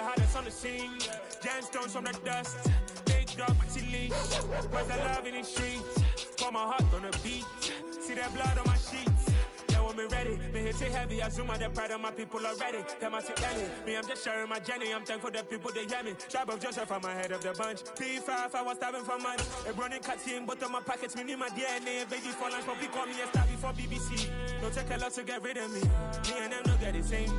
hottest on the scene. Gemstones from the dust. Big dog, leash. Where's the love in the streets? Pour my heart on the beat. See that blood on my sheets. Yeah, when me ready, me hit it heavy. I zoom out the pride of my people already. Tell my belly. Me, I'm just sharing my journey. I'm thankful the people they hear me. Tribe of Joseph, I'm ahead of the bunch. P5, I was starving for months. A running cutscene, but on my pockets, me need my DNA. Baby for lunch, but we call me a star before BBC. Don't take a lot to get rid of me. Me and them don't get the same.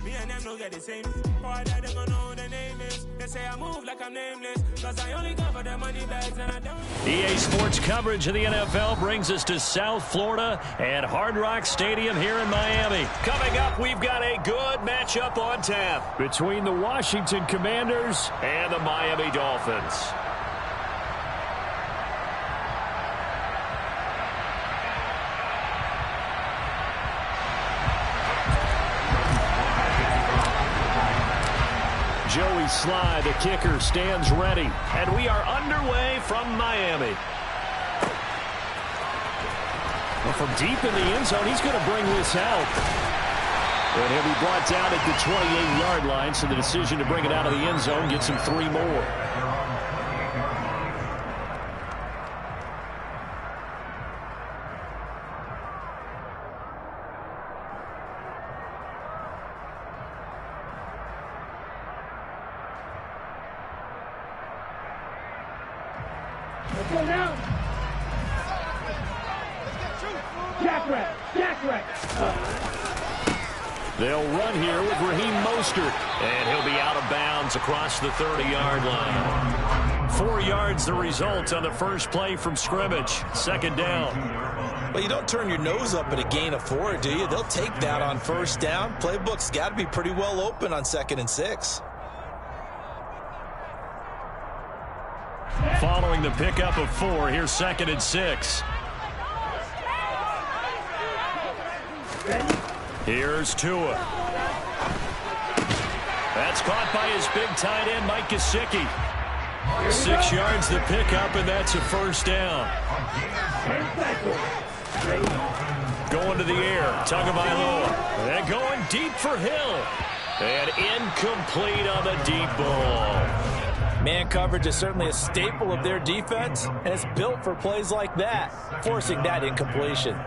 Me and them don't get the same. Boy, that they gonna know who the name is. They say I move like I'm nameless. Cause I only cover the money bags and I don't. EA Sports coverage of the NFL brings us to South Florida and Hard Rock Stadium here in Miami. Coming up, we've got a good matchup on tap between the Washington Commanders and the Miami Dolphins. Joey Sly, the kicker, stands ready. And we are underway from Miami. Well, from deep in the end zone, he's going to bring this out. And he'll be brought down at the 28-yard line, so the decision to bring it out of the end zone gets him 3 more. Go down. Jack Rack. They'll run here with Raheem Mostert. And he'll be out of bounds across the 30-yard line. 4 yards the result on the first play from scrimmage. Second down. Well, you don't turn your nose up at a gain of 4, do you? They'll take that on first down. Playbook's got to be pretty well open on 2nd and 6. Following the pickup of 4, here's 2nd and 6. Here's Tua. That's caught by his big tight end, Mike Gesicki. 6 yards the pickup, and that's a first down. Going to the air, Tagovailoa. And going deep for Hill. And incomplete on the deep ball. Man coverage is certainly a staple of their defense, and it's built for plays like that, forcing that incompletion.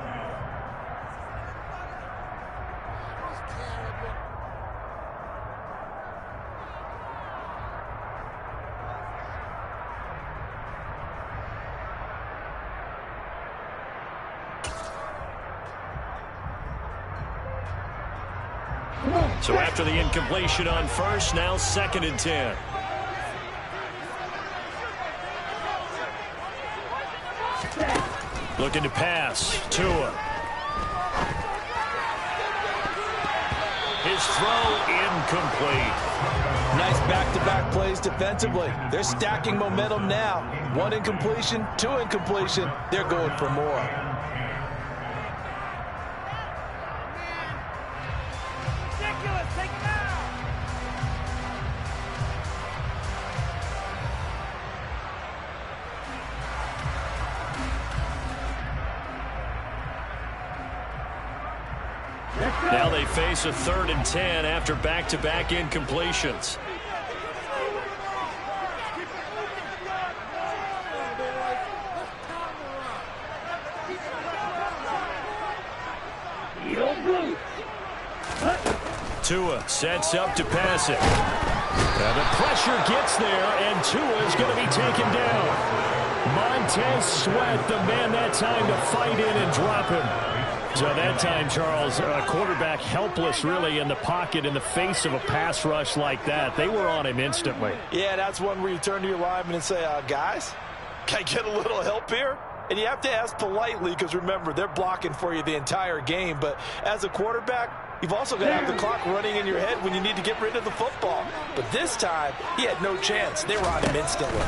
So after the incompletion on first, now 2nd and 10. Looking to pass. Tua. His throw incomplete. Nice back-to-back plays defensively. They're stacking momentum now. 1 incompletion, 2 incompletion. They're going for more. Now they face a 3rd and 10 after back-to-back incompletions. Tua sets up to pass it. And the pressure gets there, and Tua is going to be taken down. Montez Sweat, the man that time to fight in and drop him. So that time, Charles, a quarterback helpless really in the pocket in the face of a pass rush like that. They were on him instantly. Yeah, that's one where you turn to your lineman and say, guys, can I get a little help here? And you have to ask politely because, remember, they're blocking for you the entire game. But as a quarterback, you've also got to have the clock running in your head when you need to get rid of the football. But this time, he had no chance. They were on him instantly.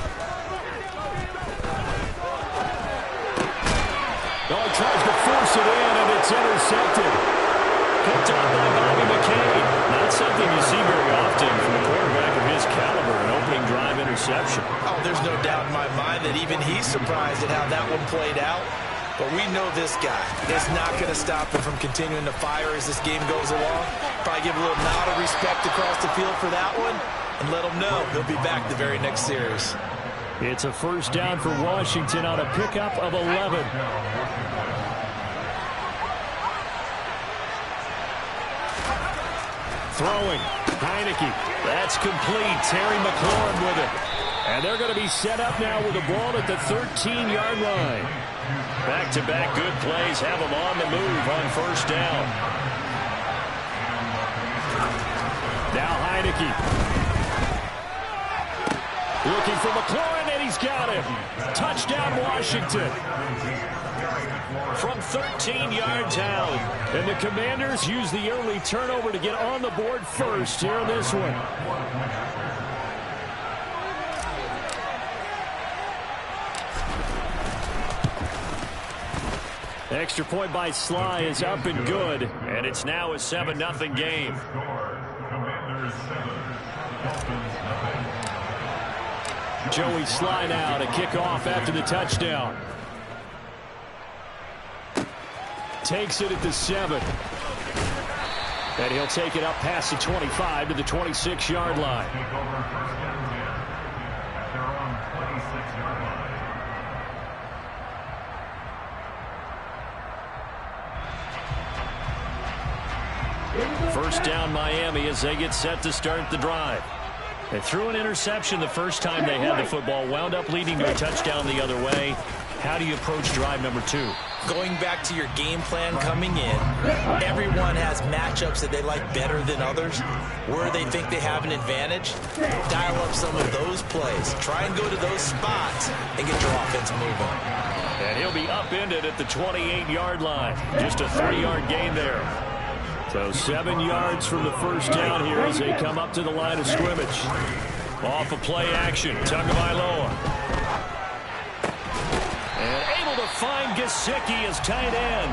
Oh, he tries to force it in, and it's intercepted. Picked up by Bobby McCain. Not something you see very often from a quarterback of his caliber, an opening drive interception. Oh, there's no doubt in my mind that even he's surprised at how that one played out. But we know this guy is not going to stop him from continuing to fire as this game goes along. Probably give a little nod of respect across the field for that one. and let him know he'll be back the very next series. It's a first down for Washington on a pickup of 11. Throwing. Heineke. That's complete. Terry McLaurin with it. And they're going to be set up now with the ball at the 13-yard line. Back-to-back good plays have them on the move on first down. Now Heineke. Looking for McLaurin, and he's got him. Touchdown, Washington. From 13 yards out. And the Commanders use the early turnover to get on the board first here in this one. Extra point by Sly is up and good. And it's now a 7-0 game. Joey Sly now to kick off after the touchdown. Takes it at the 7. And he'll take it up past the 25 to the 26-yard line. First down Miami as they get set to start the drive. They threw an interception the first time they had the football, wound up leading to a touchdown the other way. How do you approach drive number 2? Going back to your game plan coming in, everyone has matchups that they like better than others. Where they think they have an advantage, dial up some of those plays. Try and go to those spots and get your offense moving. And he'll be upended at the 28-yard line. Just a 3-yard gain there. So 7 yards from the first down here as they come up to the line of scrimmage. Off of play action, Tagovailoa. And able to find Gesicki as tight end.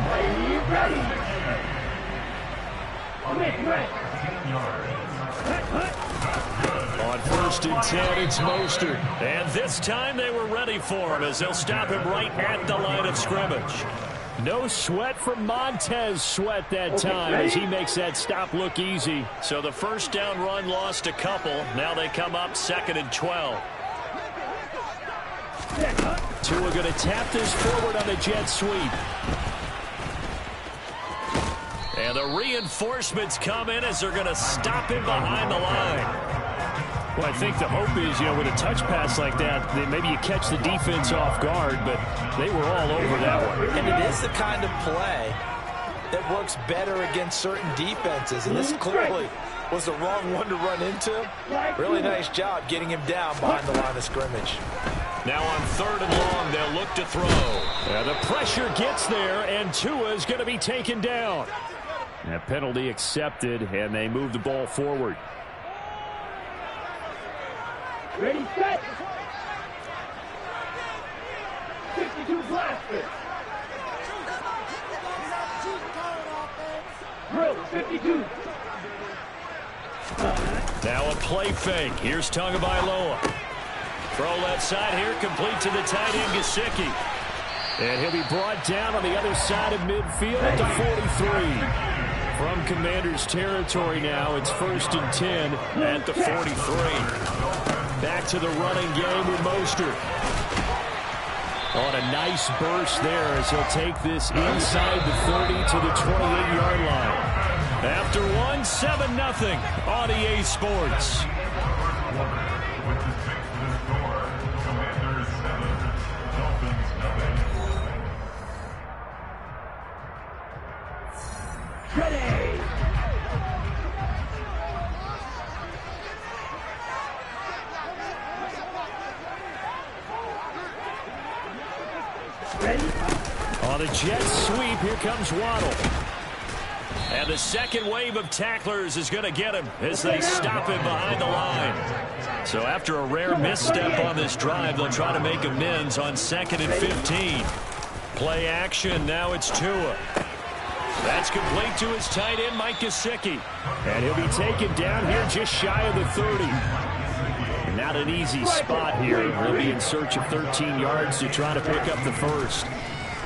On first and 10, it's Mostert. And this time they were ready for him as they'll stop him right at the line of scrimmage. No sweat from Montez Sweat that time as he makes that stop look easy. So the first down run lost a couple. Now they come up 2nd and 12. Tua going to tap this forward on the jet sweep. And the reinforcements come in as they're going to stop him behind the line. Well, I think the hope is, with a touch pass like that, maybe you catch the defense off guard, but they were all over that one. And it is the kind of play that works better against certain defenses, and this clearly was the wrong one to run into. Really nice job getting him down behind the line of scrimmage. Now on 3rd and long, they'll look to throw. The pressure gets there, and Tua is going to be taken down. That penalty accepted, and they move the ball forward. Ready, set. 62 blaster. Drill 52. Now a play fake. Here's Tagovailoa. Throw left side here, complete to the tight end Gesicki. And he'll be brought down on the other side of midfield at the 43. From Commanders territory now, it's 1st and 10 at the 43. Back to the running game with Mostert. On a nice burst there as he'll take this inside the 30 to the 28-yard line. After 7-0 on EA Sports. Ready. On a jet sweep, here comes Waddle. And the second wave of tacklers is going to get him as they stop him behind the line. So after a rare misstep on this drive, they'll try to make amends on 2nd and 15. Play action, now it's Tua. That's complete to his tight end, Mike Gesicki. And he'll be taken down here just shy of the 30. Not an easy spot here. He'll be in search of 13 yards to try to pick up the first.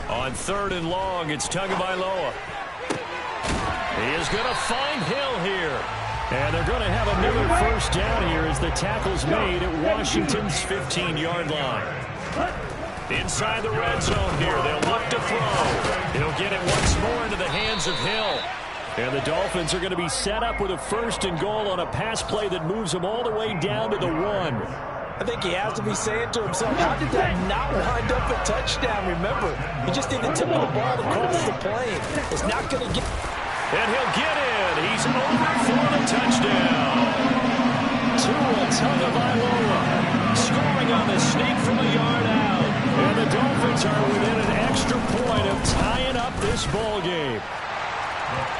On 3rd and long, it's Tagovailoa. He is going to find Hill here. And they're going to have another first down here as the tackle's made at Washington's 15-yard line. Inside the red zone here, they'll look to throw. He'll get it once more into the hands of Hill. And the Dolphins are going to be set up with a first and goal on a pass play that moves them all the way down to the 1. I think he has to be saying to himself, how did that not wind up a touchdown? Remember, he just did the tip of the ball across the plane. It's not going to get... And he'll get in. He's over for the touchdown. Tua Tagovailoa scoring on the sneak from a yard out. And the Dolphins are within an extra point of tying up this ball game.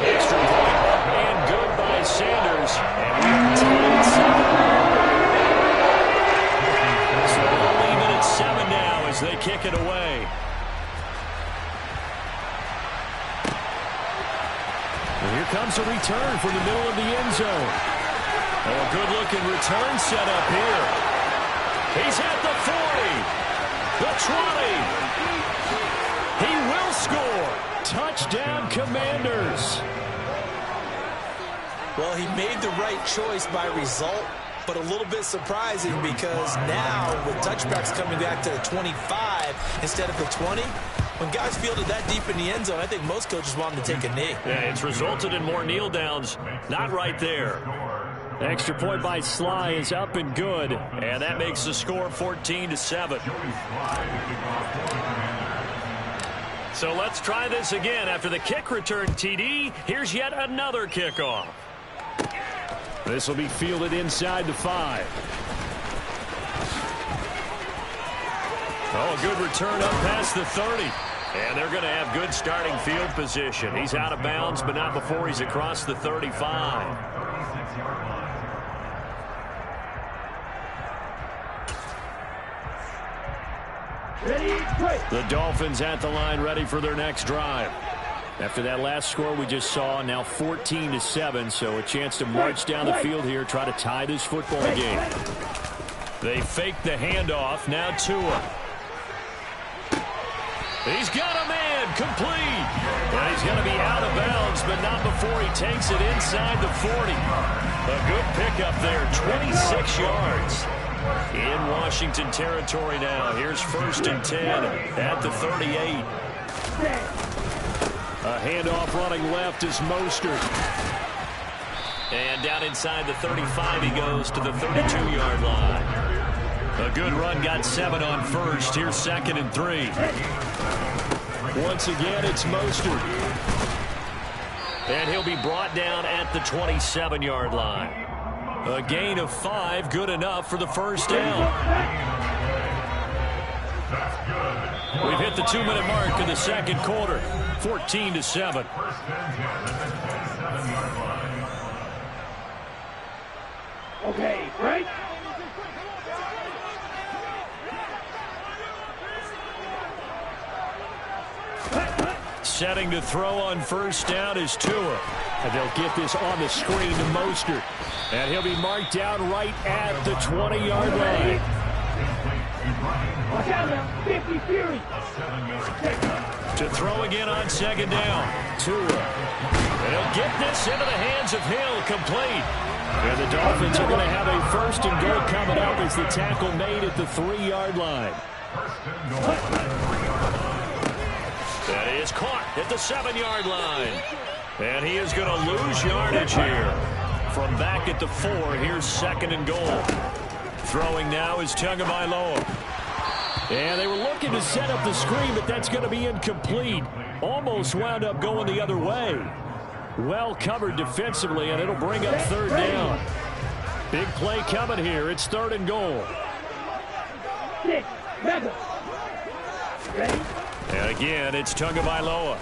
Extra point and good by Sanders. And we're tied at 7. So they'll leave it at 7 now as they kick it away. And here comes a return from the middle of the end zone. Oh, a good-looking return set up here. He's at the 40, the 20. He will score. Touchdown, Commanders. Well, he made the right choice by result, but a little bit surprising because now with touchbacks coming back to the 25 instead of the 20, when guys fielded that deep in the end zone, I think most coaches want them to take a knee. Yeah, it's resulted in more kneel downs. Not right there. Extra point by Sly is up and good, and that makes the score 14-7. So let's try this again. After the kick return TD, here's yet another kickoff. This will be fielded inside the 5. Oh, a good return up past the 30. And they're going to have good starting field position. He's out of bounds, but not before he's across the 35. The Dolphins at the line ready for their next drive. After that last score we just saw, now 14-7, so a chance to march down the field here, try to tie this football game. They fake the handoff, now Tua. He's got a man, complete. And he's going to be out of bounds, but not before he takes it inside the 40. A good pickup there, 26 yards. In Washington territory now. Here's 1st and 10 at the 38. A handoff running left is Mostert. And down inside the 35 he goes to the 32-yard line. A good run, got 7 on first. Here's 2nd and 3. Once again, it's Mostert. And he'll be brought down at the 27-yard line. A gain of 5, good enough for the first down. We've hit the 2-minute mark in the second quarter. 14-7. Okay, right? Setting to throw on first down is Tua. And they'll get this on the screen to Mostert. And he'll be marked down right at the 20-yard line. Watch out now, 50 Fury. To throw again on 2nd down. Tua. And he'll get this into the hands of Hill, complete. And the Dolphins are going to have a 1st and goal coming up as the tackle made at the 3-yard line. That is caught at the 7-yard line. And he is going to lose yardage here. From back at the 4, here's 2nd and goal. Throwing now is Tagovailoa. And they were looking to set up the screen, but that's going to be incomplete. Almost wound up going the other way. Well covered defensively, and it'll bring up 3rd down. Big play coming here. It's 3rd and goal. And again, it's Tagovailoa.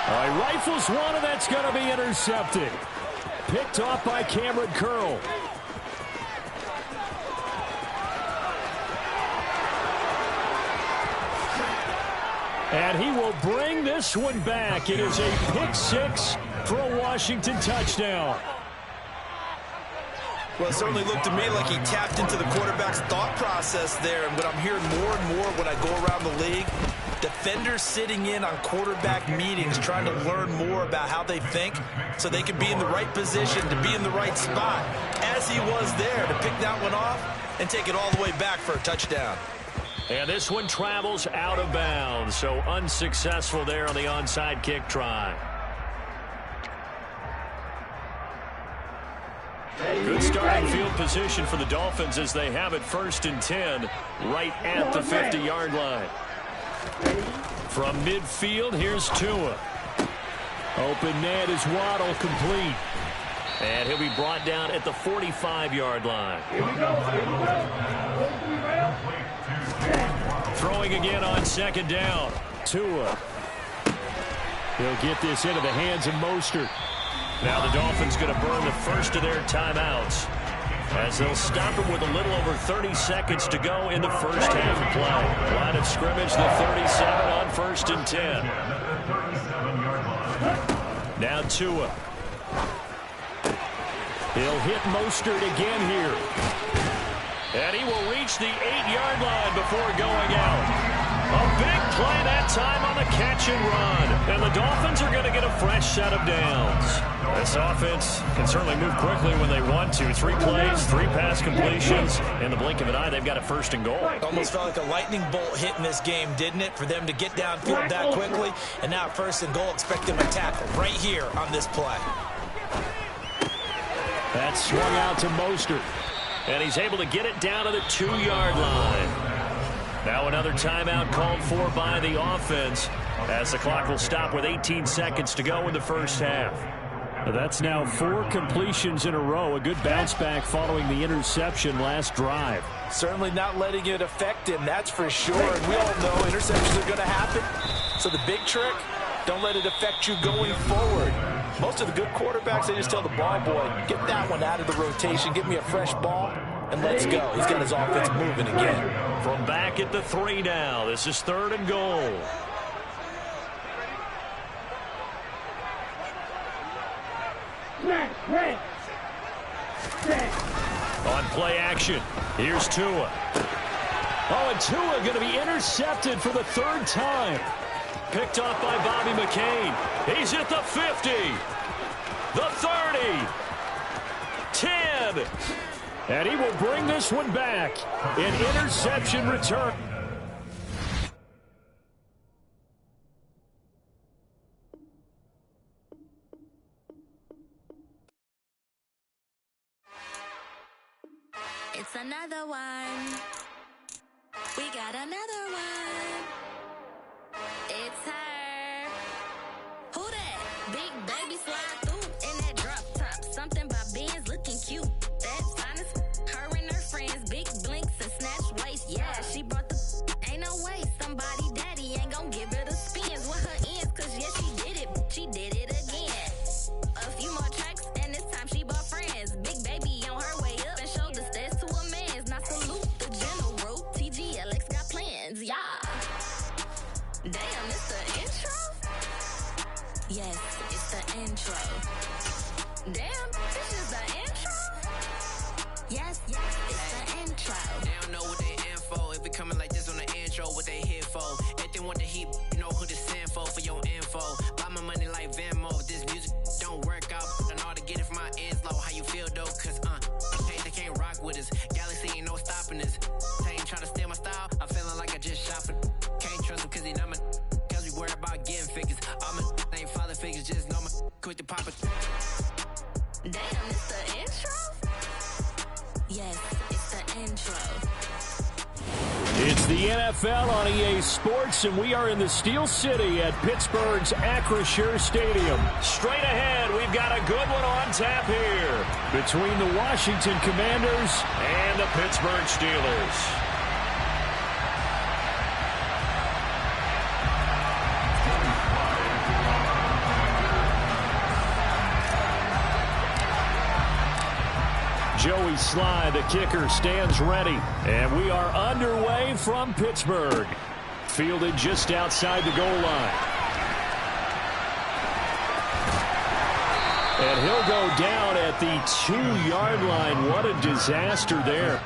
He rifles one, and that's going to be intercepted. Picked off by Cameron Curl. And he will bring this one back. It is a pick 6 for a Washington touchdown. Well, it certainly looked to me like he tapped into the quarterback's thought process there. And what I'm hearing more and more when I go around the league, defenders sitting in on quarterback meetings trying to learn more about how they think so they can be in the right position to be in the right spot, as he was there to pick that one off and take it all the way back for a touchdown. And this one travels out of bounds, so unsuccessful there on the onside kick try. Good starting field position for the Dolphins as they have it 1st and 10 right at the 50-yard line. From midfield, here's Tua. Open net is Waddle, complete. And he'll be brought down at the 45-yard line. Here we go. Throwing again on 2nd down. Tua. He'll get this into the hands of Mostert. Now the Dolphins going to burn the first of their timeouts as they'll stop him with a little over 30 seconds to go in the first half of play. Line of scrimmage, the 37 on 1st and 10. Now Tua. He'll hit Mostert again here. And he will reach the 8-yard line before going out. A big play that time on the catch and run. And the Dolphins are going to get a fresh set of downs. This offense can certainly move quickly when they want to. 3 plays, 3 pass completions. In the blink of an eye, they've got a 1st and goal. Almost felt like a lightning bolt hit in this game, didn't it? For them to get downfield that quickly. And now 1st and goal, expect them to tackle right here on this play. That swung out to Mostert. And he's able to get it down to the 2-yard line. Now another timeout called for by the offense as the clock will stop with 18 seconds to go in the first half. That's now 4 completions in a row. A good bounce back following the interception last drive. Certainly not letting it affect him, that's for sure. And we all know interceptions are going to happen. So the big trick, don't let it affect you going forward. Most of the good quarterbacks, they just tell the ball boy, get that one out of the rotation, give me a fresh ball, and let's go. He's got his offense moving again. From back at the 3 now, this is 3rd and goal. On play action, here's Tua. Oh, and Tua going to be intercepted for the 3rd time. Picked off by Bobby McCain. He's at the 50. The 30. 10. And he will bring this one back. An interception return. It's another one. We got another one. It's her. Who that? Big baby slide through in that drop top. Something by Benz looking cute. That's honest. Her and her friends, big blinks and snatch waist. Yeah, she brought the. Ain't no way somebody daddy ain't gon' give her the spins with her ends. Cause yeah, she did it. She did it again. A few more tracks and this time she bought friends. Big baby on her way up and showed the stats to a man's. Now salute the general. TGLX got plans. Yeah. Damn, it's the intro? Yes, it's the intro. Damn, this is the intro? Yes, it's the intro. They don't know what they in for. If it coming like this on the intro, what they here for? If they want the heat, you know who to send for your info. Buy my money like Venmo. If this music don't work out, I know how to get it from my ends low. How you feel though? Cause they can't rock with us. Galaxy ain't no stopping us. They ain't trying to steal my style. I'm feeling like I just shot for. Can't trust him cause he not my. Cause we worried about getting figures. All my ain't father figures, just know my quit the pop it. Damn, it's the intro? Yes, it's the intro. It's the NFL on EA Sports, and we are in the Steel City at Pittsburgh's Acrisure Stadium. Straight ahead, we've got a good one on tap here between the Washington Commanders and the Pittsburgh Steelers. Joey Sly, the kicker, stands ready. And we are underway from Pittsburgh. Fielded just outside the goal line. And he'll go down at the 2-yard line. What a disaster there.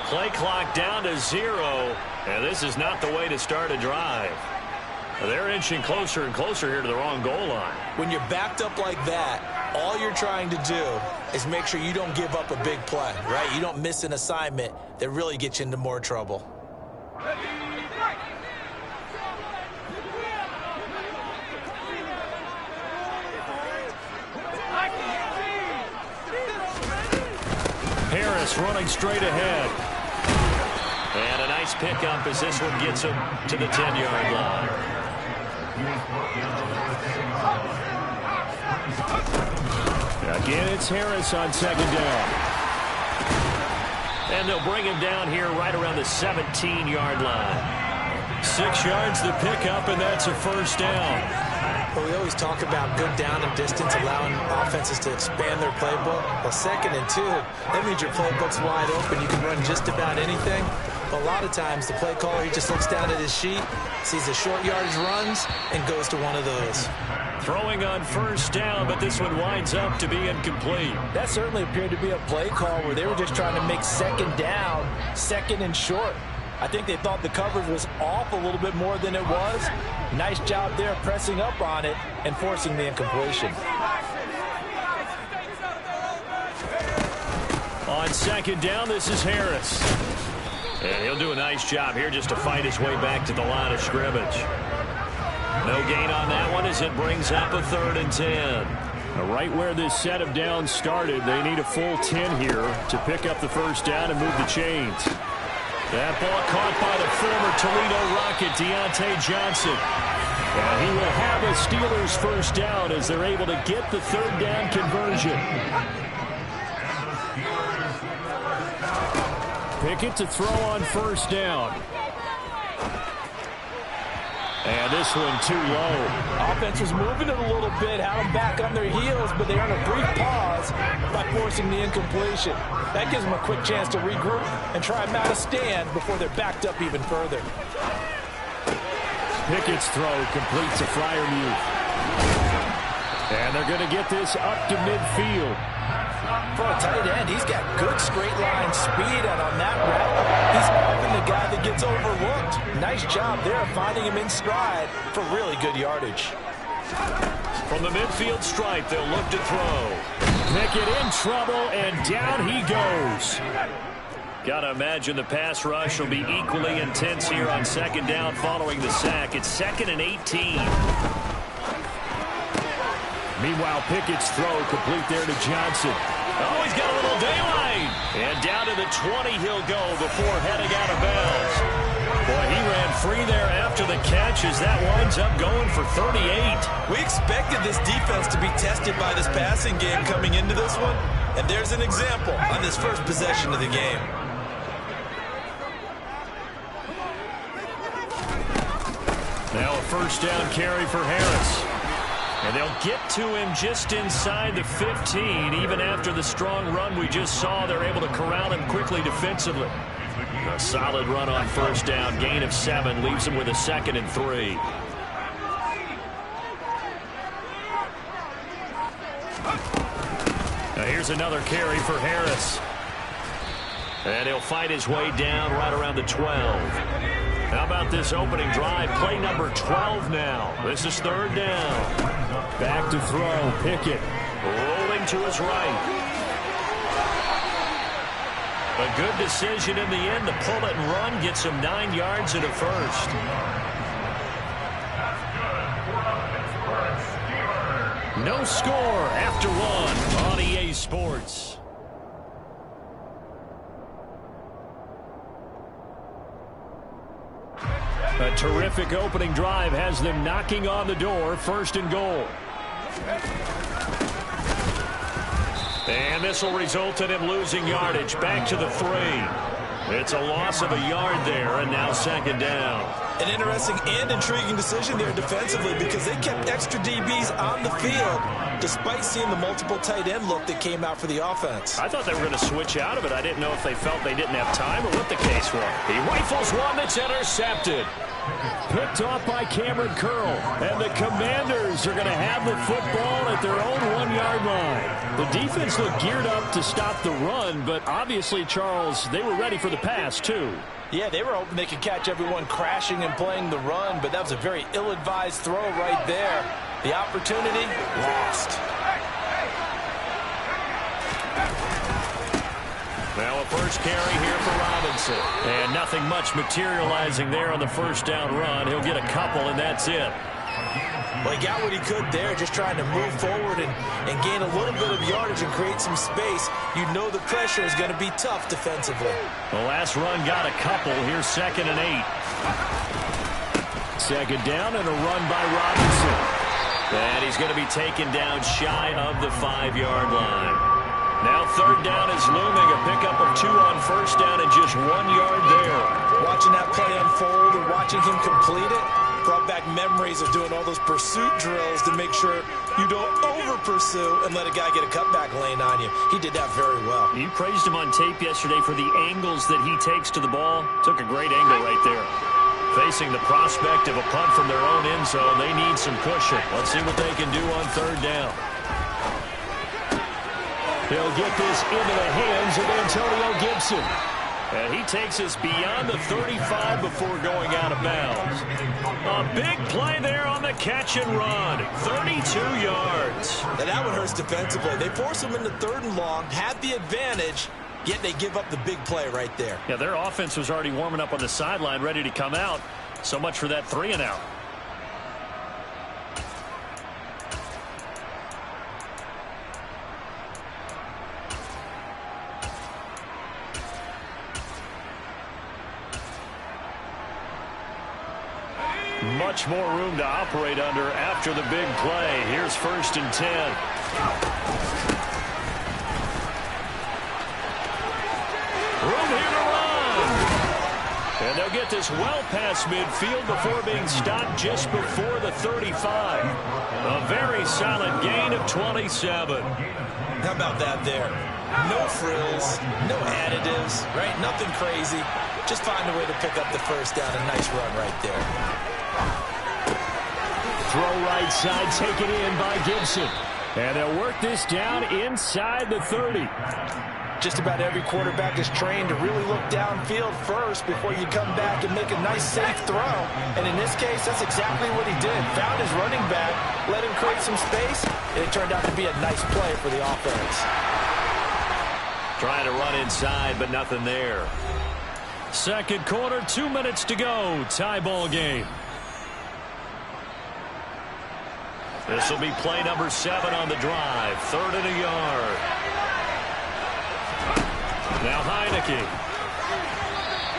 Play clock down to 0, and this is not the way to start a drive. They're inching closer and closer here to the wrong goal line. When you're backed up like that, all you're trying to do is make sure you don't give up a big play, right? You don't miss an assignment that really gets you into more trouble. Harris running straight ahead. And a nice pickup as this one gets him to the 10-yard line. Again, it's Harris on second down. And they'll bring him down here right around the 17-yard line. 6 yards the pickup, and that's a first down. Well, we always talk about good down and distance, allowing offenses to expand their playbook. Well, 2nd and 2, that means your playbook's wide open. You can run just about anything. But a lot of times, the play caller, he just looks down at his sheet, sees the short yardage runs, and goes to one of those. Throwing on first down, but this one winds up to be incomplete. That certainly appeared to be a play call where they were just trying to make second down, 2nd and short. I think they thought the coverage was off a little bit more than it was. Nice job there pressing up on it and forcing the incompletion. On second down, this is Harris. And he'll do a nice job here just to fight his way back to the line of scrimmage. No gain on that one as it brings up a 3rd and 10. Right where this set of downs started, they need a full 10 here to pick up the first down and move the chains. That ball caught by the former Toledo Rocket, Deontay Johnson. And he will have a Steelers first down as they're able to get the 3rd down conversion. Pickett to throw on first down. And this one too low. Offense was moving it a little bit, had them back on their heels, but they earned a brief pause by forcing the incompletion. That gives them a quick chance to regroup and try and mount a stand before they're backed up even further. Pickett's throw complete to Freiermuth. And they're going to get this up to midfield. For a tight end, he's got good straight line speed, and on that route, he's often the guy that gets overlooked. Nice job there finding him in stride for really good yardage. From the midfield stripe, they'll look to throw. Pickett in trouble, and down he goes. Gotta imagine the pass rush will be equally intense here on second down following the sack. It's 2nd and 18. Meanwhile, Pickett's throw complete there to Johnson. Oh, he's got a little daylight. And down to the 20 he'll go before heading out of bounds. Boy, he ran free there after the catch as that winds up going for 38. We expected this defense to be tested by this passing game coming into this one. And there's an example on this first possession of the game. Now a first down carry for Harris. And they'll get to him just inside the 15. Even after the strong run we just saw, they're able to corral him quickly defensively. A solid run on first down. Gain of 7 leaves him with a 2nd and 3. Now here's another carry for Harris. And he'll fight his way down right around the 12. How about this opening drive? Play number 12 now. This is 3rd down. Back to throw. Pickett rolling to his right. A good decision in the end. The pull it and run gets him 9 yards and a first. No score after 1 on EA Sports. A terrific opening drive has them knocking on the door. 1st and goal. And this will result in him losing yardage. Back to the 3. It's a loss of a yard there, and now 2nd down. An interesting and intriguing decision there defensively because they kept extra DBs on the field despite seeing the multiple tight end look that came out for the offense. I thought they were going to switch out of it. I didn't know if they felt they didn't have time or what the case was. He rifles one that's intercepted. Picked off by Cameron Curl. And the Commanders are going to have the football at their own 1-yard line. The defense looked geared up to stop the run, but obviously, Charles, they were ready for the pass, too. Yeah, they were hoping they could catch everyone crashing and playing the run, but that was a very ill-advised throw right there. The opportunity lost. Now a first carry here for Robinson. And nothing much materializing there on the first down run. He'll get a couple, and that's it. Well, he got what he could there, just trying to move forward and gain a little bit of yardage and create some space. You know the pressure is going to be tough defensively. The last run got a couple. Here's 2nd and 8. 2nd down and a run by Robinson. And he's going to be taken down shy of the 5-yard line. Now 3rd down is looming. A pickup of 2 on first down and just 1 yard there. Watching that play unfold and watching him complete it brought back memories of doing all those pursuit drills to make sure you don't over-pursue and let a guy get a cutback lane on you. He did that very well. You praised him on tape yesterday for the angles that he takes to the ball. Took a great angle right there. Facing the prospect of a punt from their own end zone, they need some cushion. Let's see what they can do on 3rd down. He'll get this into the hands of Antonio Gibson. And he takes us beyond the 35 before going out of bounds. A big play there on the catch and run. 32 yards. And that one hurts defensively. They force him into 3rd and long, had the advantage, yet they give up the big play right there. Yeah, their offense was already warming up on the sideline, ready to come out. So much for that 3 and out. Much more room to operate under after the big play. Here's 1st and 10. Room here to run. And they'll get this well past midfield before being stopped just before the 35. A very solid gain of 27. How about that there? No frills, no additives, right? Nothing crazy. Just find a way to pick up the first down. A nice run right there. Throw right side, taken in by Gibson. And they'll work this down inside the 30. Just about every quarterback is trained to really look downfield first before you come back and make a nice, safe throw. And in this case, that's exactly what he did. Found his running back, let him create some space, and it turned out to be a nice play for the offense. Trying to run inside, but nothing there. Second quarter, 2 minutes to go. Tie ball game. This will be play number 7 on the drive. 3rd and a yard. Now Heineke.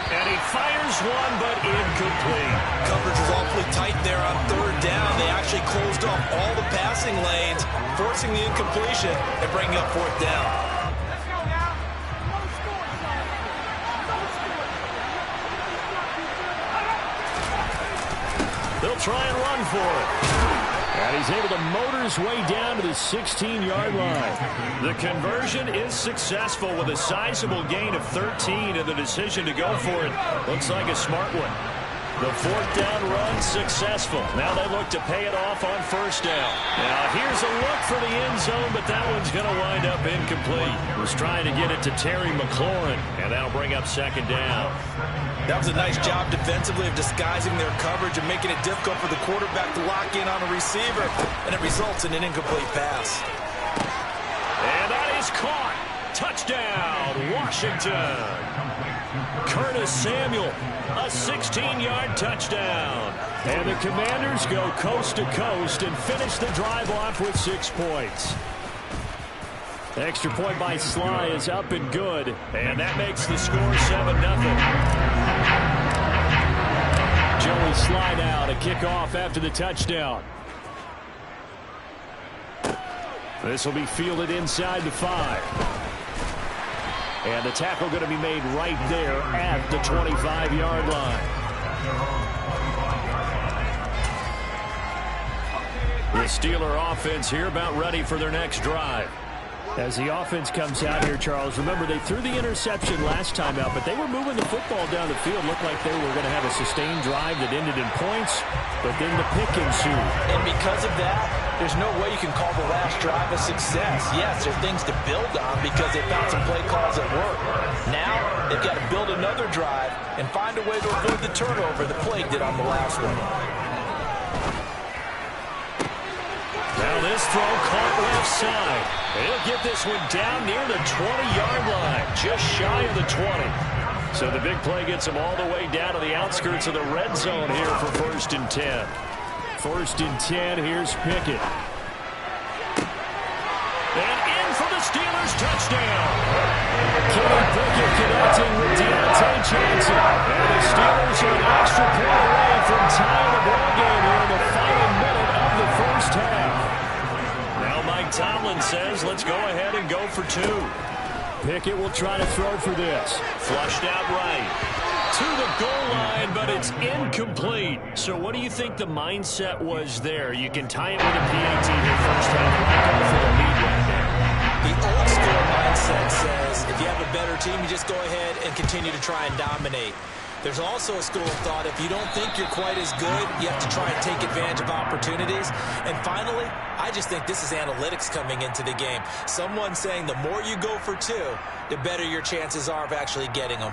And he fires one, but incomplete. Coverage was awfully tight there on 3rd down. They actually closed off all the passing lanes, forcing the incompletion and bringing up 4th down. They'll try and run for it. And he's able to motor his way down to the 16-yard line. The conversion is successful with a sizable gain of 13, and the decision to go for it looks like a smart one. The 4th down run successful. Now they look to pay it off on 1st down. Now here's a look for the end zone, but that one's going to wind up incomplete. Was trying to get it to Terry McLaurin, and that'll bring up 2nd down. That was a nice job defensively of disguising their coverage and making it difficult for the quarterback to lock in on a receiver, and it results in an incomplete pass. And that is caught. Touchdown, Washington. Curtis Samuel, a 16-yard touchdown. And the Commanders go coast to coast and finish the drive off with 6 points. Extra point by Sly is up and good, and that makes the score 7-0. Joey Sly now to kick off after the touchdown. This will be fielded inside the 5. And the tackle going to be made right there at the 25-yard line. The Steeler offense here about ready for their next drive. As the offense comes out here, Charles, remember they threw the interception last time out, but they were moving the football down the field. Looked like they were going to have a sustained drive that ended in points, but then the pick ensued. And because of that, there's no way you can call the last drive a success. Yes, there's things to build on because they found some play calls that work. Now, they've got to build another drive and find a way to avoid the turnover the play did on the last one. Now this throw caught left side. He'll get this one down near the 20-yard line, just shy of the 20. So the big play gets him all the way down to the outskirts of the red zone here for 1st and 10. 1st and 10, here's Pickett. And in for the Steelers touchdown. Kenny Pickett connecting with Deontay Johnson. And the Steelers are an extra point away from tying the ball game here in the final minute of the 1st half. Now Mike Tomlin says, let's go ahead and go for 2. Pickett will try to throw for this. Flushed out right. To the goal line, but it's incomplete. So what do you think the mindset was there? You can tie it with a PAT in the 1st half. Go for the lead right there. The old school mindset says if you have a better team, you just go ahead and continue to try and dominate. There's also a school of thought, if you don't think you're quite as good, you have to try and take advantage of opportunities. And finally, I just think this is analytics coming into the game. Someone saying the more you go for 2, the better your chances are of actually getting them.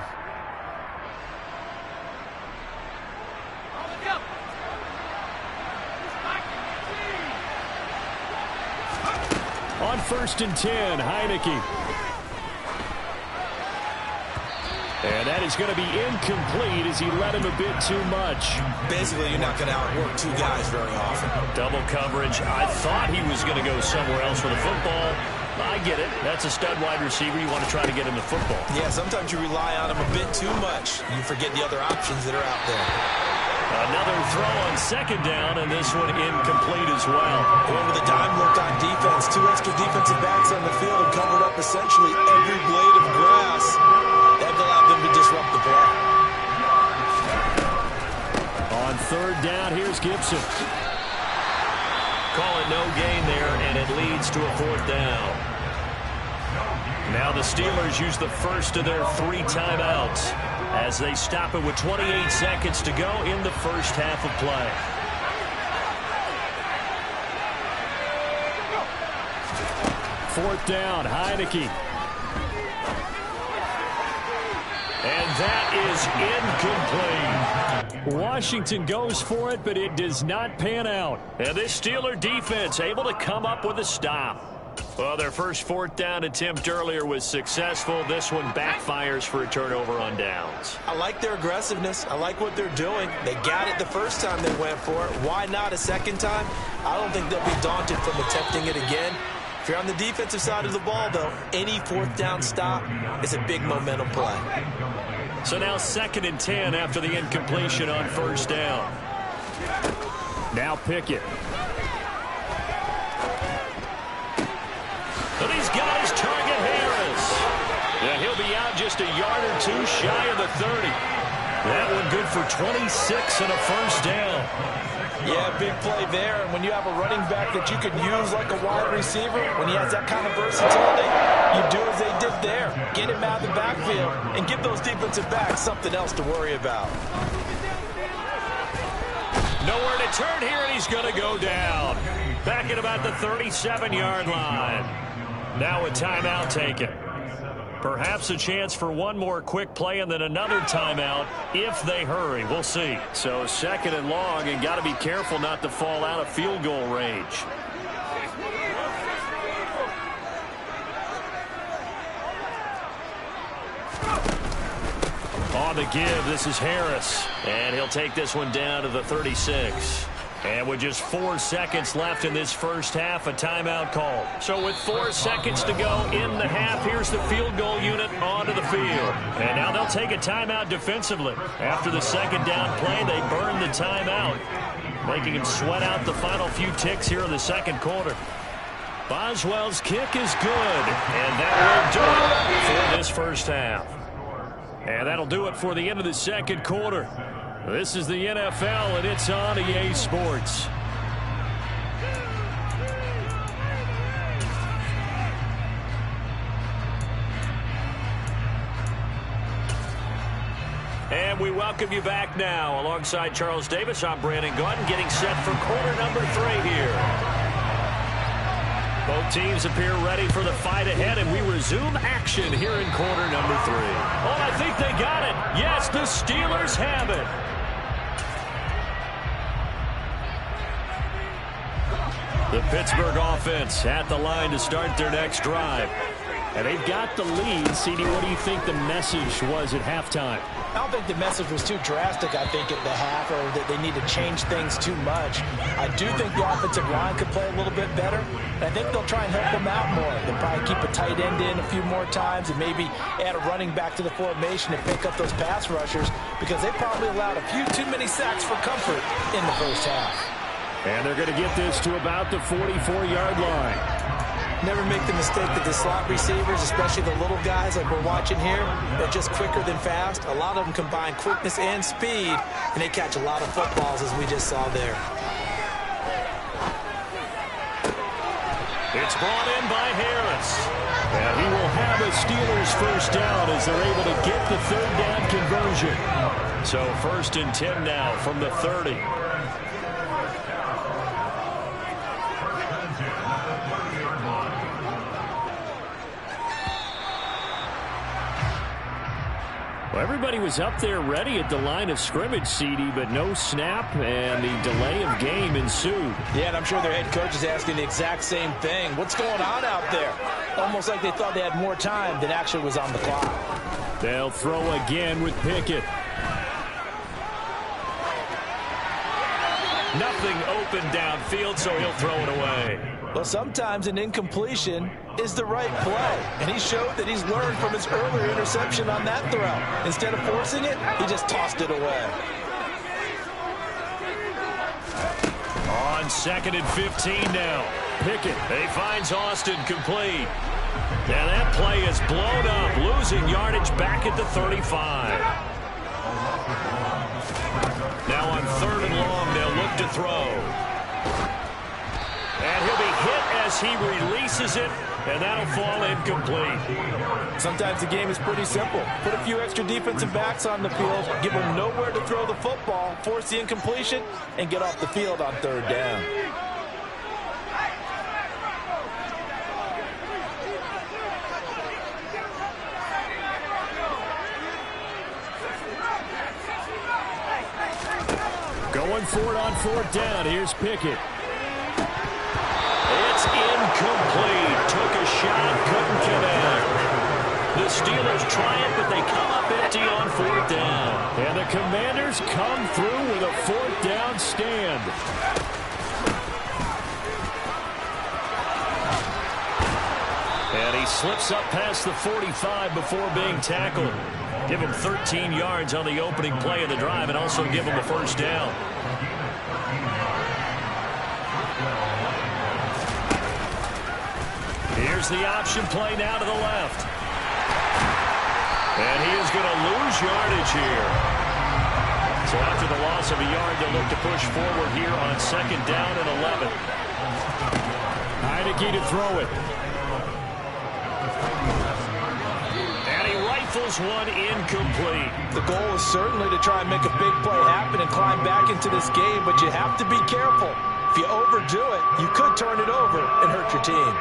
On 1st and 10, Heineke. And that is going to be incomplete as he led him a bit too much. Basically, you're not going to outwork 2 guys very often. Double coverage. I thought he was going to go somewhere else with the football. I get it. That's a stud wide receiver. You want to try to get him the football. Yeah, sometimes you rely on him a bit too much. You forget the other options that are out there. Another throw on 2nd down, and this one incomplete as well. Going with a dime look on defense. 2 extra defensive backs on the field and covered up essentially every blade of grass. That allowed them to disrupt the play. On 3rd down, here's Gibson. Call it no gain there, and it leads to a 4th down. Now the Steelers use the first of their 3 timeouts as they stop it with 28 seconds to go in the 1st half of play. Fourth down, Heineke. And that is incomplete. Washington goes for it, but it does not pan out. And this Steeler defense able to come up with a stop. Well, their first fourth down attempt earlier was successful. This one backfires for a turnover on downs. I like their aggressiveness. I like what they're doing. They got it the first time they went for it. Why not a second time? I don't think they'll be daunted from attempting it again. If you're on the defensive side of the ball, though, any fourth down stop is a big momentum play. So now 2nd and 10 after the incompletion on first down. Now Pickett. And he's got his target, Harris. Yeah, he'll be out just a yard or two shy of the 30. That one good for 26 and a first down. Yeah, big play there. And when you have a running back that you could use like a wide receiver, when he has that kind of versatility, you do as they did there. Get him out of the backfield and give those defensive backs something else to worry about. Nowhere to turn here, and he's going to go down. Back at about the 37-yard line. Now a timeout taken. Perhaps a chance for one more quick play and then another timeout if they hurry. We'll see. So 2nd and long, and got to be careful not to fall out of field goal range. On the give, this is Harris. And he'll take this one down to the 36. And with just 4 seconds left in this first half, a timeout call. So with 4 seconds to go in the half, here's the field goal unit onto the field. And now they'll take a timeout defensively. After the 2nd down play, they burn the timeout, making him sweat out the final few ticks here in the 2nd quarter. Boswell's kick is good, and that will do it for this first half. And that'll do it for the end of the 2nd quarter. This is the NFL, and it's on EA Sports. And we welcome you back now. Alongside Charles Davis, I'm Brandon Gaudin, getting set for quarter number 3 here. Both teams appear ready for the fight ahead, and we resume action here in quarter number 3. Oh, I think they got it. Yes, the Steelers have it. The Pittsburgh offense at the line to start their next drive. And they've got the lead. CD, what do you think the message was at halftime? I don't think the message was too drastic, I think, at the half, or that they need to change things too much. I do think the offensive line could play a little bit better, and I think they'll try and help them out more. They'll probably keep a tight end in a few more times and maybe add a running back to the formation to pick up those pass rushers, because they probably allowed a few too many sacks for comfort in the first half. And they're going to get this to about the 44-yard line. Never make the mistake that the slot receivers, especially the little guys like we're watching here, they're just quicker than fast. A lot of them combine quickness and speed, and they catch a lot of footballs, as we just saw there. It's brought in by Harris. And he will have a Steelers first down as they're able to get the 3rd down conversion. So 1st and 10 now from the 30. Well, everybody was up there ready at the line of scrimmage, CD, but no snap, and the delay of game ensued. Yeah, and I'm sure their head coach is asking the exact same thing. What's going on out there? Almost like they thought they had more time than actually was on the clock. They'll throw again with Pickett. Nothing open downfield, so he'll throw it away. Well, sometimes an incompletion is the right play, and he showed that he's learned from his earlier interception on that throw. Instead of forcing it, he just tossed it away. On 2nd and 15 now. Pickett, he finds Austin complete. And that play is blown up, losing yardage back at the 35. Now on 3rd and long, they'll look to throw. And he'll be hit as he releases it, and that'll fall incomplete. Sometimes the game is pretty simple. Put a few extra defensive backs on the field, give them nowhere to throw the football, force the incompletion, and get off the field on 3rd down. Going for it on 4th down. Here's Pickett. It's incomplete. Took Steelers try it, but they come up empty on 4th down. And the Commanders come through with a 4th down stand. And he slips up past the 45 before being tackled. Give him 13 yards on the opening play of the drive and also give him a 1st down. Here's the option play now to the left. And he is going to lose yardage here. So after the loss of a yard, they'll look to push forward here on 2nd down and 11. Heineke to throw it. And he rifles one incomplete. The goal is certainly to try and make a big play happen and climb back into this game, but you have to be careful. If you overdo it, you could turn it over and hurt your team.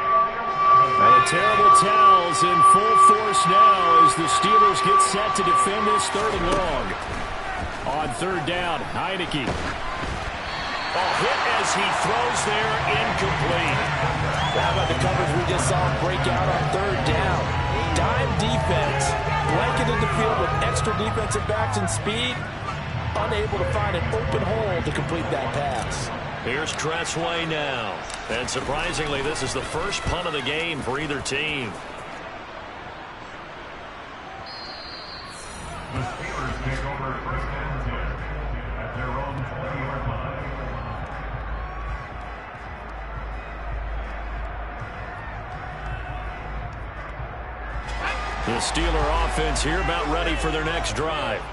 And the terrible towels in full force now as the Steelers get set to defend this 3rd and long. On 3rd down, Heineke. A hit as he throws there, incomplete. How about the coverage we just saw him break out on 3rd down? Dime defense, blanketed the field with extra defensive backs and speed, unable to find an open hole to complete that pass. Here's Tressway now. And surprisingly, this is the first punt of the game for either team. The Steelers take over 1st and 10 at their own 20-yard line. The Steeler offense here about ready for their next drive.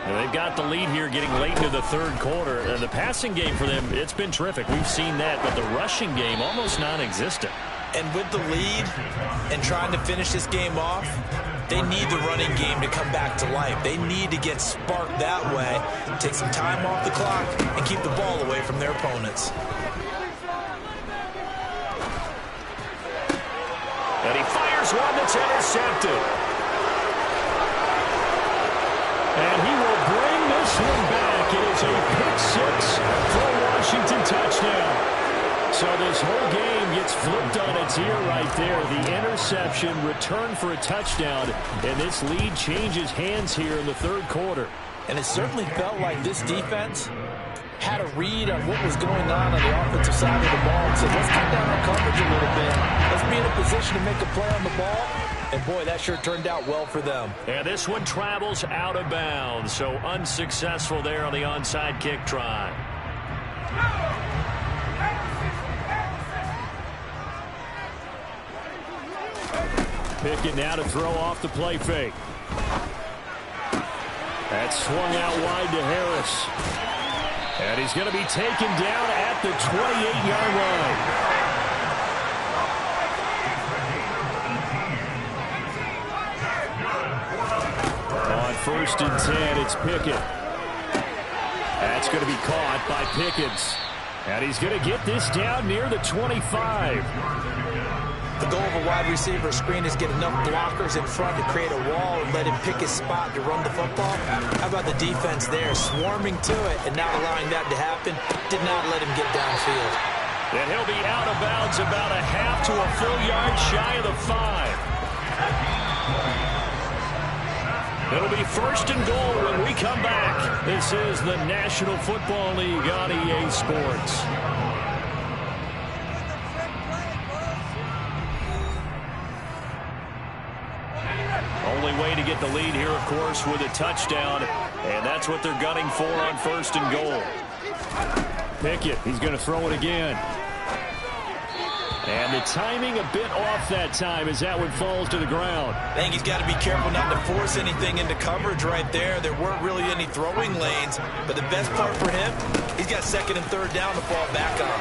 And they've got the lead here getting late into the 3rd quarter. The passing game for them, it's been terrific. We've seen that, but the rushing game almost non-existent. And with the lead and trying to finish this game off, they need the running game to come back to life. They need to get sparked that way, take some time off the clock, and keep the ball away from their opponents. And he fires one that's intercepted. And he will bring this one back. It is a pick-6 for a Washington touchdown. So this whole game gets flipped on its ear right there. The interception, return for a touchdown, and this lead changes hands here in the 3rd quarter. And it certainly felt like this defense had a read on what was going on the offensive side of the ball and said, let's cut down our coverage a little bit. Let's be in a position to make a play on the ball. And, boy, that sure turned out well for them. And this one travels out of bounds, so unsuccessful there on the onside kick try. Pickett now to throw off the play fake. That's swung out wide to Harris. And he's going to be taken down at the 28-yard line. On 1st and 10, it's Pickett. That's going to be caught by Pickens. And he's going to get this down near the 25. The goal of a wide receiver screen is get enough blockers in front to create a wall and let him pick his spot to run the football. How about the defense there, swarming to it and not allowing that to happen? Did not let him get downfield. And he'll be out of bounds about a half to a full yard shy of the 5. It'll be 1st and goal when we come back. This is the National Football League on EA Sports. Only way to get the lead here, of course, with a touchdown. And that's what they're gunning for on 1st and goal. Pickett, he's going to throw it again. And the timing a bit off that time as that one falls to the ground. I think he's got to be careful not to force anything into coverage right there. There weren't really any throwing lanes. But the best part for him, he's got 2nd and 3rd down to fall back on.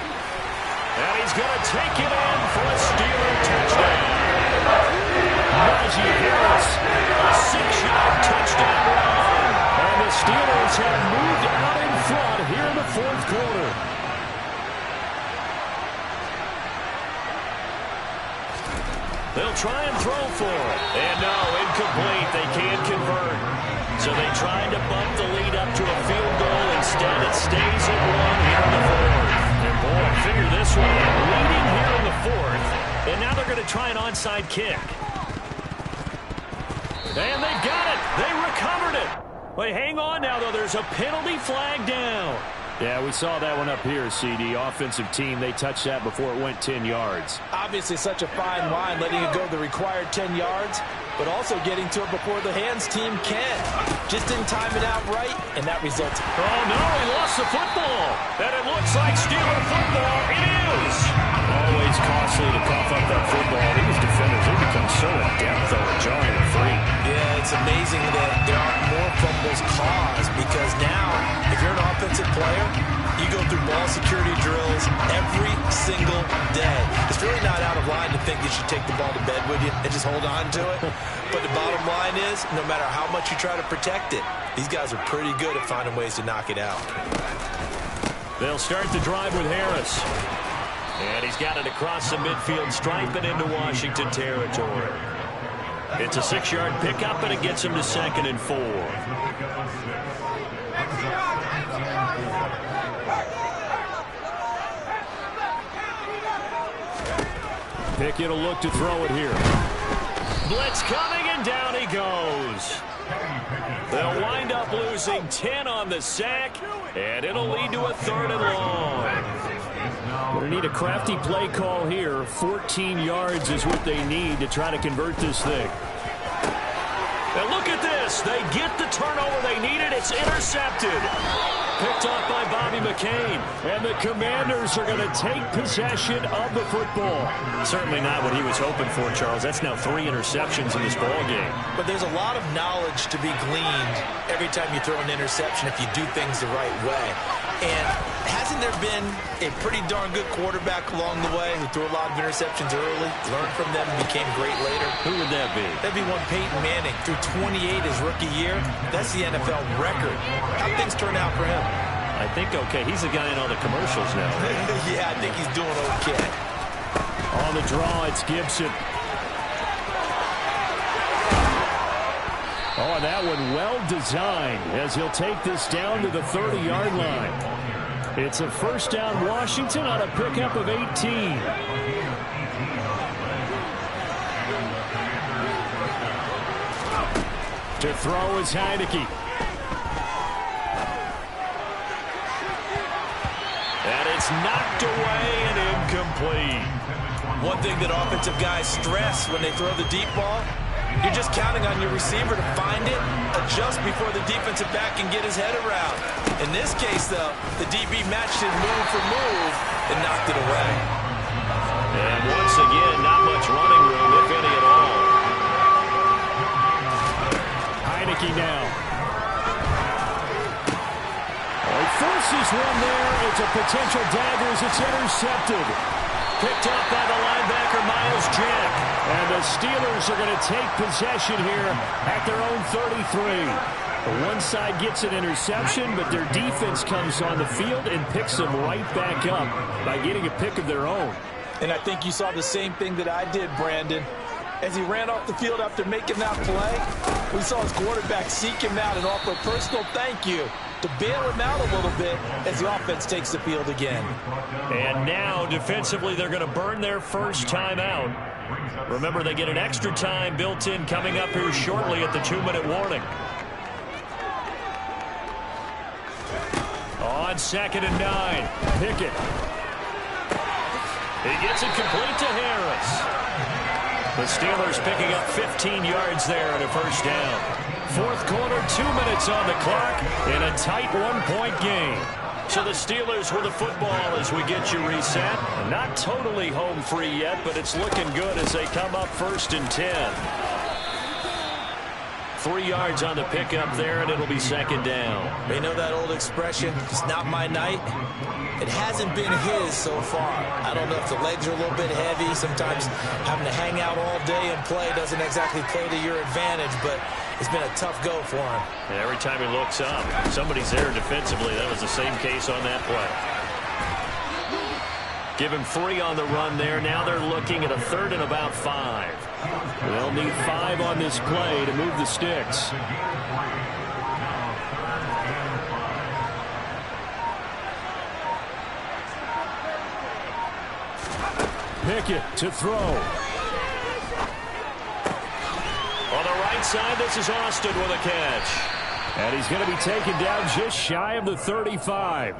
And he's going to take it in for a Steeler touchdown. Najee Harris, a 6-yard touchdown run. And the Steelers have moved out in front here in the 4th quarter. They'll try and throw for it. And no, incomplete. They can't convert. So they tried to bump the lead up to a field goal. Instead, it stays at 1 here in the 4th. And boy, figure this one out. Leading here in the 4th. And now they're going to try an onside kick. And they've got it. They recovered it. Wait, hang on now, though. There's a penalty flag down. Yeah, we saw that one up here, CD. Offensive team, they touched that before it went 10 yards. Obviously such a fine line, letting it go the required 10 yards, but also getting to it before the hands team can. Just didn't time it out right, and that results. Oh, no, he lost the football. And it looks like Steeler football. It is. Always costly to cough up that football. These defenders, they become so adept, though, at jarring the free. Yeah, it's amazing that there aren't more fumbles caused, because now, if you're an offensive player, you go through ball security drills every single day. It's really not out of line to think you should take the ball to bed with you and just hold on to it. But the bottom line is, no matter how much you try to protect it, these guys are pretty good at finding ways to knock it out. They'll start the drive with Harris. And he's got it across the midfield stripe and into Washington territory. It's a 6-yard pickup, and it gets him to 2nd and 4. Pickett will look to throw it here. Blitz coming, and down he goes. They'll wind up losing 10 on the sack, and it'll lead to a 3rd and long. Going to need a crafty play call here. 14 yards is what they need to try to convert this thing. And look at this. They get the turnover they needed. It's intercepted. Picked off by Bobby McCain. And the Commanders are going to take possession of the football. Certainly not what he was hoping for, Charles. That's now 3 interceptions in this ball game. But there's a lot of knowledge to be gleaned every time you throw an interception if you do things the right way. And hasn't there been a pretty darn good quarterback along the way who threw a lot of interceptions early, learned from them, and became great later? Who would that be? That'd be one Peyton Manning. Threw 28 his rookie year. That's the NFL record. How'd things turn out for him? I think okay. He's the guy in all the commercials now. Yeah, I think he's doing okay. On the draw, it's Gibson. Oh, that one well designed as he'll take this down to the 30-yard line. It's a 1st down Washington on a pickup of 18. To throw is Heineke. And it's knocked away and incomplete. One thing that offensive guys stress when they throw the deep ball, you're just counting on your receiver to find it, adjust before the defensive back can get his head around. In this case, though, the DB matched it move for move and knocked it away. And once again, not much running room, if any at all. Heineke now. Oh, he forces one there. It's a potential dagger as it's intercepted. Picked up by the linebacker, Miles Jack. And the Steelers are going to take possession here at their own 33. The one side gets an interception, but their defense comes on the field and picks them right back up by getting a pick of their own. And I think you saw the same thing that I did, Brandon. As he ran off the field after making that play, we saw his quarterback seek him out and offer a personal thank you to bail him out a little bit as the offense takes the field again. And now, defensively, they're going to burn their first time out. Remember, they get an extra time built in coming up here shortly at the 2-minute warning. On 2nd and 9, Pickett. He gets it complete to Harris. The Steelers picking up 15 yards there and a 1st down. 4th quarter, 2 minutes on the clock in a tight 1-point game. So the Steelers with the football as we get you reset. Not totally home free yet, but it's looking good as they come up 1st and 10. 3 yards on the pickup there, and it'll be 2nd down. They know that old expression, it's not my night. It hasn't been his so far. I don't know if the legs are a little bit heavy. Sometimes having to hang out all day and play doesn't exactly play to your advantage, but it's been a tough go for him. And every time he looks up, somebody's there defensively. That was the same case on that play. Give him 3 on the run there. Now they're looking at a 3rd and about 5. They'll need 5 on this play to move the sticks. Pickett to throw. On the right side, this is Austin with a catch. And he's going to be taken down just shy of the 35.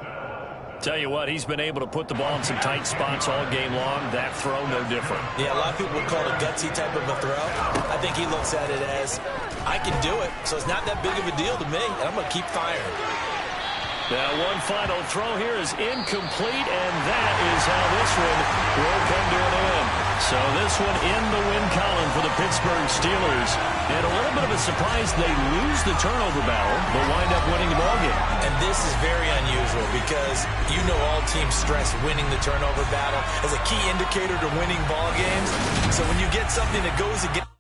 Tell you what, he's been able to put the ball in some tight spots all game long. That throw, no different. Yeah, a lot of people would call it a gutsy type of a throw. I think he looks at it as, I can do it, so it's not that big of a deal to me, and I'm going to keep firing. Now, one final throw here is incomplete, and that is how this one will come to an end. So this one in the win column for the Pittsburgh Steelers. And a little bit of a surprise, they lose the turnover battle, but wind up winning the ballgame. And this is very unusual because you know all teams stress winning the turnover battle as a key indicator to winning ball games. So when you get something that goes against...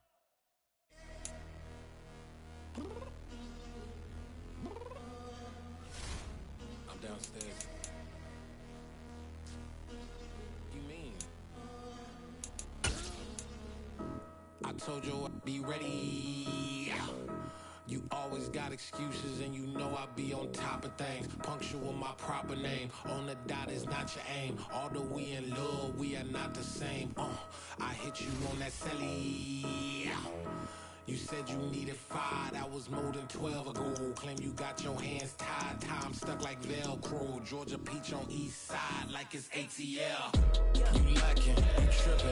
I told you I'd be ready. You always got excuses and you know I be on top of things. Punctual my proper name. On the dot is not your aim. Although we in love, we are not the same. I hit you on that celly. You said you needed 5, that was more than 12 ago. Claim you got your hands tied, time stuck like Velcro. Georgia Peach on east side like it's ATL. You lacking, you tripping.